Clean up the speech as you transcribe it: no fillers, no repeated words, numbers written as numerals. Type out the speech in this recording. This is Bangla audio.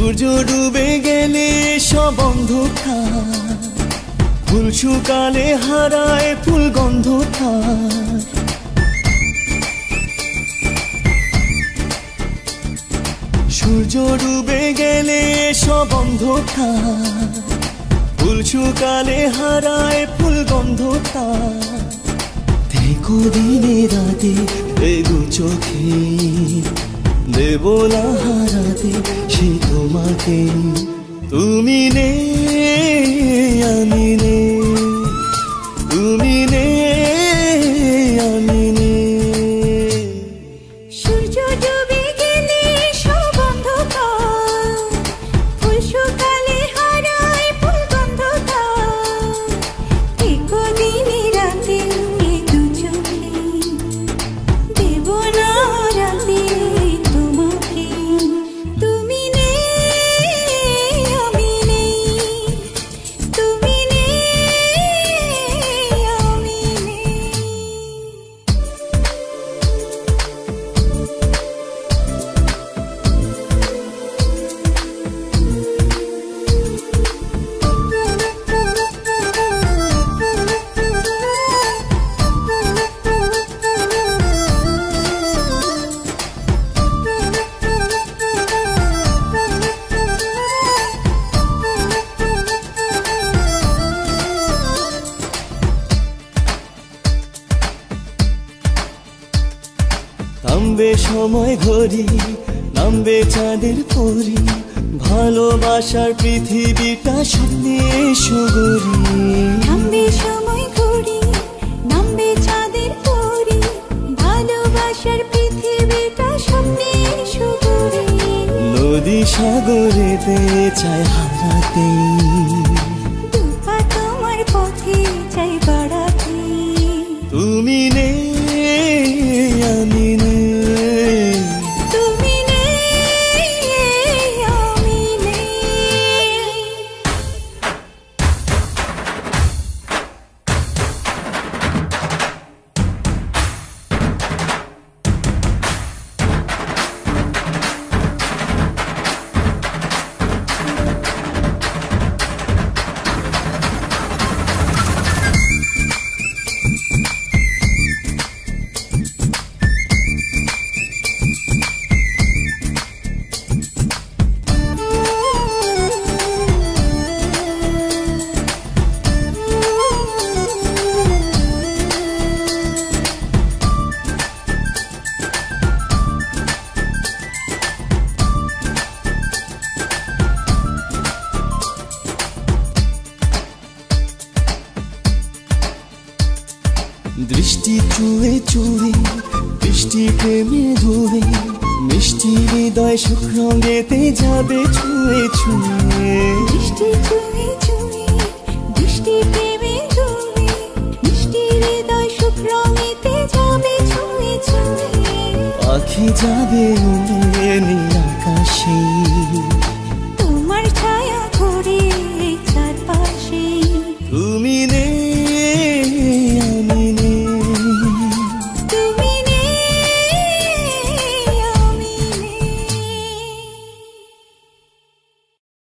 সূর্য ডুবে গেলে সব অন্ধকার, ফুল শুকালে হারায় ফুল গন্ধকার। সূর্য ডুবে গেলে সব অন্ধকার, ফুল শুকালে হারায় ফুল গন্ধকার। দেখো দিনে রাতে এগো চোখে, দেব না হারাতে সে তোমাকে। তুমি নেই আমি নেই, তুমি নেই আমি নেই। সূর্য ডুবে গেলে সব অন্ধকার, ফুল শুকালে হারায় ফুল গন্ধকার। দেখো দিনে রাতে এই দু চোখে, দেব না রাতে তোমাকে। তুমি নেই আমি নেই, তুমি নেই আমি নেই। নামবে সময় ঘড়ি, নামবে চাঁদের পরি, ভালোবাসার পৃথিবীটা স্বপ্নে সগরি। নামবে সময় ঘড়ি, নামবে চাঁদের পরি, ভালোবাসার পৃথিবীটা স্বপ্নে সুদূরে। নদী সাগরেতে চায় হারাতে, দুপা তোমার পথে চাই বাড়াতে। তুমি নেই আমি নেই, তুমি নেই আমি নেই। দৃষ্টি চুয়ে চুয়ে, বৃষ্টি প্রেমে ধুয়ে, মিষ্টি হৃদয় সুখ রঙেতে যাবে ছুঁয়ে ছুঁয়ে। বৃষ্টি চুয়ে চুয়ে, বৃষ্টি প্রেমে ধুয়ে, মিষ্টি হৃদয় সুখ রঙেতে যাবে ছুঁয়ে ছুঁয়ে। পাখি যাবে উড়ে